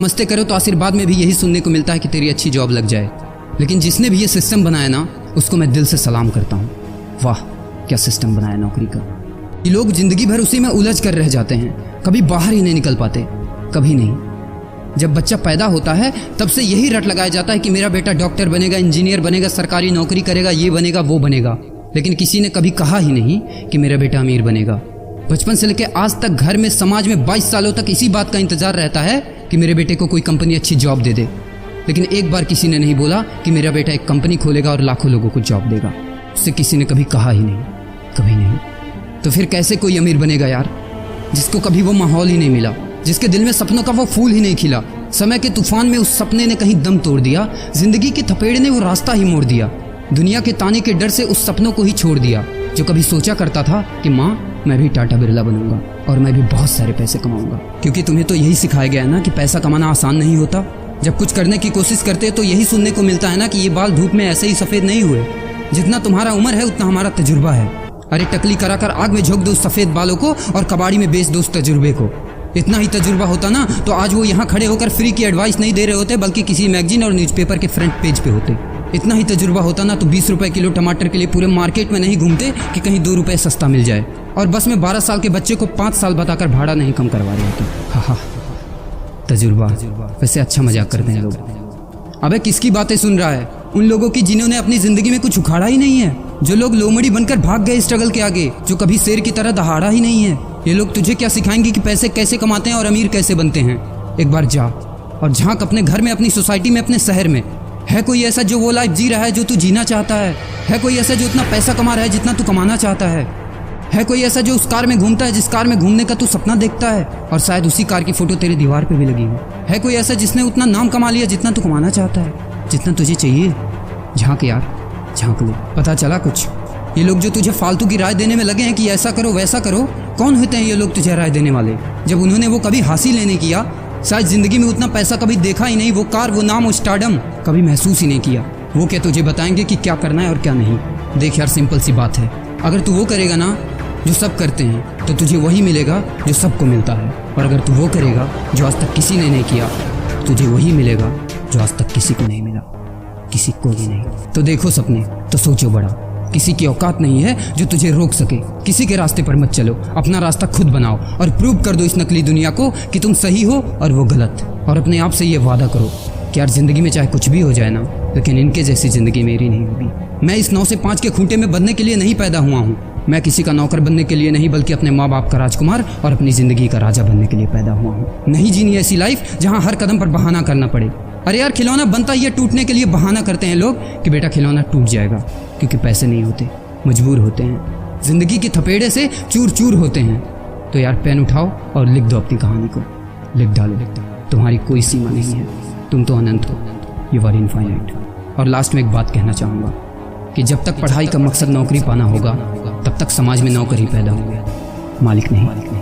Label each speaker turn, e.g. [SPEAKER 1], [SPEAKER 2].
[SPEAKER 1] मस्ते करो तो आशीर्वाद में भी यही सुनने को मिलता है कि तेरी अच्छी जॉब लग जाए। लेकिन जिसने भी ये सिस्टम बनाया ना, उसको मैं दिल से सलाम करता हूँ। वाह क्या सिस्टम बनाया नौकरी का। ये लोग जिंदगी भर उसी में उलझ कर रह जाते हैं, कभी बाहर ही नहीं निकल पाते, कभी नहीं। जब बच्चा पैदा होता है तब से यही रट लगाया जाता है कि मेरा बेटा डॉक्टर बनेगा, इंजीनियर बनेगा, सरकारी नौकरी करेगा, ये बनेगा वो बनेगा। लेकिन किसी ने कभी कहा ही नहीं कि मेरा बेटा अमीर बनेगा। बचपन से लेकर आज तक घर में, समाज में 22 सालों तक इसी बात का इंतजार रहता है कि मेरे बेटे को कोई कंपनी अच्छी जॉब दे दे। लेकिन एक बार किसी ने नहीं बोला कि मेरा बेटा एक कंपनी खोलेगा और लाखों लोगों को जॉब देगा। उससे किसी ने कभी कहा ही नहीं, कभी नहीं। तो फिर कैसे कोई अमीर बनेगा यार, जिसको कभी वो माहौल ही नहीं मिला, जिसके दिल में सपनों का वो फूल ही नहीं खिला। समय के तूफान में उस सपने ने कहीं दम तोड़ दिया, जिंदगी के थपेड़े ने वो रास्ता ही मोड़ दिया, दुनिया के ताने के डर से उस सपनों को ही छोड़ दिया। जो कभी सोचा करता था कि माँ मैं भी टाटा बिरला बनूंगा और मैं भी बहुत सारे पैसे कमाऊंगा। क्योंकि तुम्हें तो यही सिखाया गया है ना कि पैसा कमाना आसान नहीं होता। जब कुछ करने की कोशिश करते तो यही सुनने को मिलता है ना कि ये बाल धूप में ऐसे ही सफेद नहीं हुए, जितना तुम्हारा उम्र है उतना हमारा तजुर्बा है। अरे टकली कराकर आग में झोंक दो उस सफेद बालों को और कबाड़ी में बेच दो उस तजुर्बे को। इतना ही तजुर्बा होता ना तो आज वो यहाँ खड़े होकर फ्री की एडवाइस नहीं दे रहे होते, बल्कि किसी मैगजीन और न्यूज़पेपर के फ्रंट पेज पे होते। इतना ही तजुर्बा होता ना तो 20 रुपए किलो टमाटर के लिए पूरे मार्केट में नहीं घूमते कि कहीं 2 रुपए सस्ता मिल जाए। और बस में 12 साल के बच्चे को 5 साल बताकर भाड़ा नहीं कम करवा रहे होते। हा तजुर्बा। वैसे अच्छा मजाक करते हैं लोग। अबे किसकी बातें सुन रहा है? उन लोगों की जिन्होंने अपनी जिंदगी में कुछ उखाड़ा ही नहीं है, जो लोग लोमड़ी बनकर भाग गए स्ट्रगल के आगे, जो कभी शेर की तरह दहाड़ा ही नहीं है। ये लोग तुझे क्या सिखाएंगे कि पैसे कैसे कमाते हैं और अमीर कैसे बनते हैं। एक बार जा और झांक अपने घर में, अपनी सोसाइटी में, अपने शहर में। है कोई ऐसा जो वो लाइफ जी रहा है जो तू जीना चाहता है? है कोई ऐसा जो उतना पैसा कमा रहा है जितना तू कमाना चाहता है? है कोई ऐसा जो उस कार में घूमता है जिस कार में घूमने का तू सपना देखता है और शायद उसी कार की फोटो तेरे दीवार पे भी लगी हो? है कोई ऐसा जिसने उतना नाम कमा लिया जितना तू कमाना चाहता है, जितना तुझे चाहिए? झांक यार, झांक ले, पता चला कुछ। ये लोग जो तुझे फालतू की राय देने में लगे हैं कि ऐसा करो वैसा करो, कौन होते हैं ये लोग तुझे राय देने वाले, जब उन्होंने वो कभी हासिल ही नहीं किया? शायद जिंदगी में उतना पैसा कभी देखा ही नहीं, वो कार, वो नाम, वो स्टारडम कभी महसूस ही नहीं किया। वो क्या तुझे बताएंगे कि क्या करना है और क्या नहीं? देख यार, सिंपल सी बात है, अगर तू वो करेगा ना जो सब करते हैं तो तुझे वही मिलेगा जो सबको मिलता है। और अगर तू वो करेगा जो आज तक किसी ने नहीं किया, तुझे वही मिलेगा जो आज तक किसी को नहीं मिला, किसी को भी नहीं। तो देखो सपने तो सोचो बड़ा, किसी की औकात नहीं है जो तुझे रोक सके। किसी के रास्ते पर मत चलो, अपना रास्ता खुद बनाओ और प्रूव कर दो इस नकली दुनिया को कि तुम सही हो और वो गलत। और अपने आप से ये वादा करो कि यार जिंदगी में चाहे कुछ भी हो जाए ना, लेकिन इनके जैसी जिंदगी मेरी नहीं होगी। मैं इस 9 से 5 के खूंटे में बंधने के लिए नहीं पैदा हुआ हूँ। मैं किसी का नौकर बनने के लिए नहीं, बल्कि अपने माँ बाप का राजकुमार और अपनी जिंदगी का राजा बनने के लिए पैदा हुआ हूँ। नहीं जीनी ऐसी लाइफ जहाँ हर कदम पर बहाना करना पड़े। अरे यार, खिलौना बनता ही है टूटने के लिए। बहाना करते हैं लोग कि बेटा खिलौना टूट जाएगा, क्योंकि पैसे नहीं होते, मजबूर होते हैं, जिंदगी के थपेड़े से चूर चूर होते हैं। तो यार पेन उठाओ और लिख दो अपनी कहानी को, लिख डालो। तुम्हारी कोई सीमा नहीं है, तुम तो अनंत हो, यू आर इनफाइनाइट। और लास्ट में एक बात कहना चाहूँगा कि जब तक पढ़ाई का मकसद नौकरी पाना होगा, तब तक समाज में नौकर ही पैदा होंगे, मालिक नहीं।